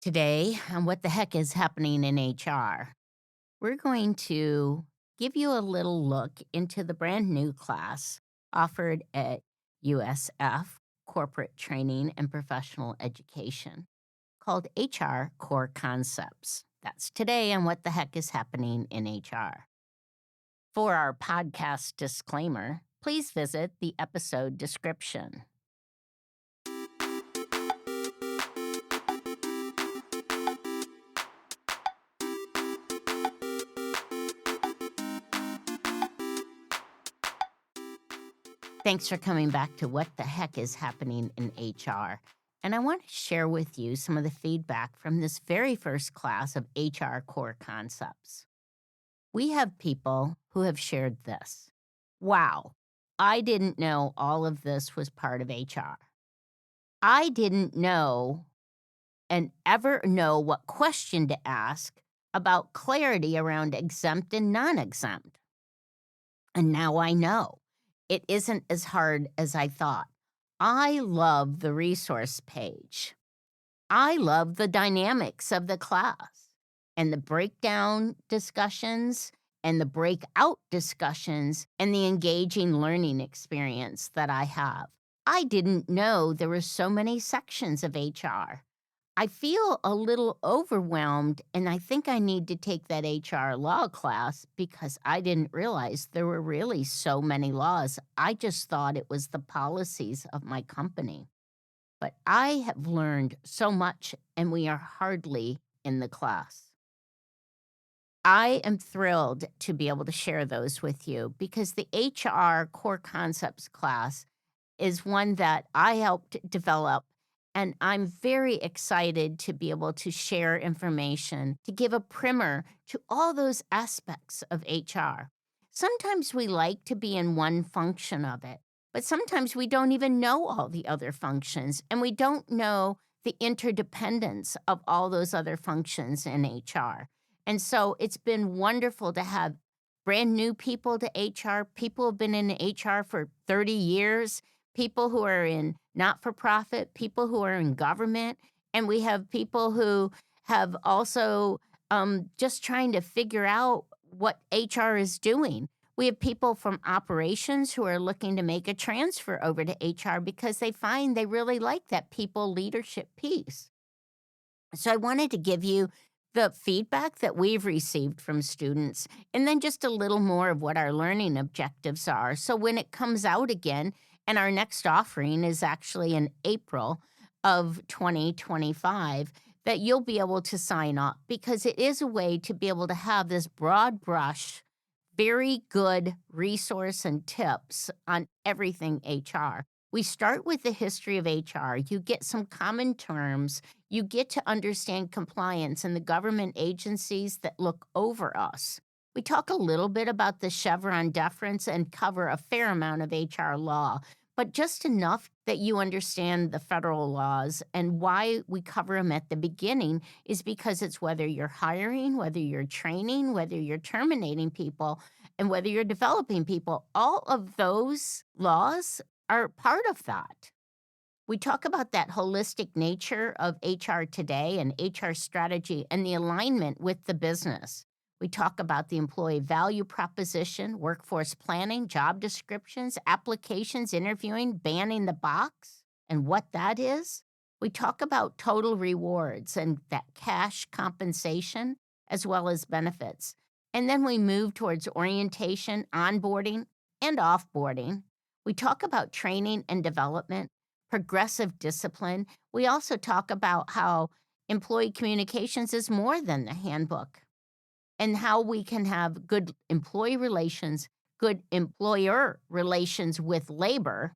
Today, on What the Heck is Happening in HR, we're going to give you a little look into the brand new class offered at USF Corporate Training and Professional Education called HR Core Concepts. That's today on What the Heck is Happening in HR. For our podcast disclaimer, please visit the episode description. Thanks for coming back to What the Heck is Happening in HR. And I want to share with you some of the feedback from this very first class of HR core concepts. We have people who have shared this. Wow, I didn't know all of this was part of HR. I didn't know and ever know what question to ask about clarity around exempt and non exempt. And now I know. It isn't as hard as I thought. I love the resource page. I love the dynamics of the class and the breakdown discussions and the breakout discussions and the engaging learning experience that I have. I didn't know there were so many sections of HR. I feel a little overwhelmed, and I think I need to take that HR law class because I didn't realize there were really so many laws. I just thought it was the policies of my company. But I have learned so much, and we are hardly in the class. I am thrilled to be able to share those with you because the HR Core Concepts class is one that I helped develop, and I'm very excited to be able to share information, to give a primer to all those aspects of HR. Sometimes we like to be in one function of it, but sometimes we don't even know all the other functions, and we don't know the interdependence of all those other functions in HR. And so it's been wonderful to have brand new people to HR, people who've been in HR for 30 years, people who are in not for profit, people who are in government, and we have people who have also just trying to figure out what HR is doing. We have people from operations who are looking to make a transfer over to HR because they find they really like that people leadership piece. So I wanted to give you the feedback that we've received from students and then just a little more of what our learning objectives are. So when it comes out again, and our next offering is actually in April of 2025, that you'll be able to sign up because it is a way to be able to have this broad brush, very good resource and tips on everything HR. We start with the history of HR. You get some common terms. You get to understand compliance and the government agencies that look over us. We talk a little bit about the Chevron deference and cover a fair amount of HR law, but just enough that you understand the federal laws. And why we cover them at the beginning is because it's whether you're hiring, whether you're training, whether you're terminating people, and whether you're developing people. All of those laws are part of that. We talk about that holistic nature of HR today and HR strategy and the alignment with the business. We talk about the employee value proposition, workforce planning, job descriptions, applications, interviewing, banning the box, and what that is. We talk about total rewards and that cash compensation as well as benefits. And then we move towards orientation, onboarding, and offboarding. We talk about training and development, progressive discipline. We also talk about how employee communications is more than the handbook and how we can have good employee relations, good employer relations with labor,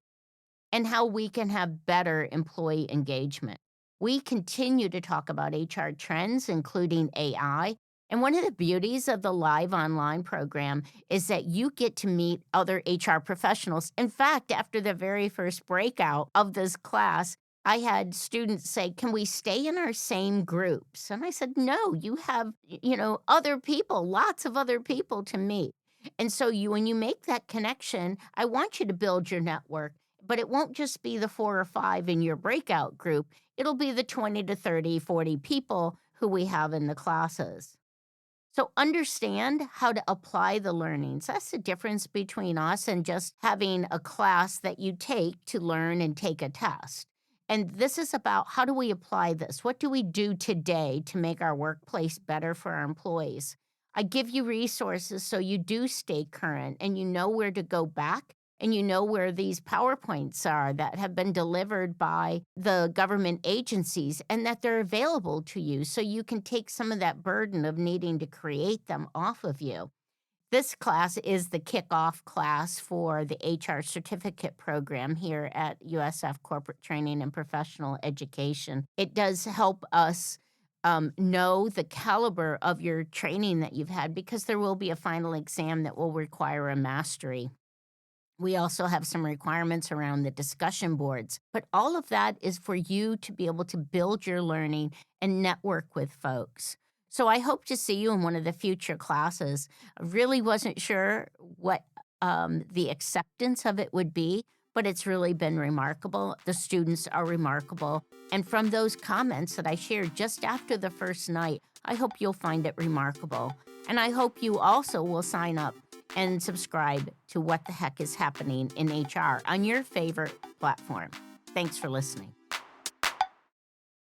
and how we can have better employee engagement. We continue to talk about HR trends, including AI. And one of the beauties of the live online program is that you get to meet other HR professionals. In fact, after the very first breakout of this class, I had students say, "Can we stay in our same groups?" And I said, "No, you have, other people, lots of other people to meet." And so when you make that connection, I want you to build your network, but it won't just be the 4 or 5 in your breakout group. it'll be the 20 to 30, 40 people who we have in the classes. So understand how to apply the learnings. That's the difference between us and just having a class that you take to learn and take a test. And this is about how do we apply this? What do we do today to make our workplace better for our employees? I give you resources so you do stay current and you know where to go back and you know where these PowerPoints are that have been delivered by the government agencies and that they're available to you so you can take some of that burden of needing to create them off of you. This class is the kickoff class for the HR certificate program here at USF Corporate Training and Professional Education. It does help us know the caliber of your training that you've had because there will be a final exam that will require a mastery. We also have some requirements around the discussion boards, but all of that is for you to be able to build your learning and network with folks. So I hope to see you in one of the future classes. I really wasn't sure what the acceptance of it would be, but it's really been remarkable. The students are remarkable. And from those comments that I shared just after the first night, I hope you'll find it remarkable. And I hope you also will sign up and subscribe to What the Heck is Happening in HR on your favorite platform. Thanks for listening.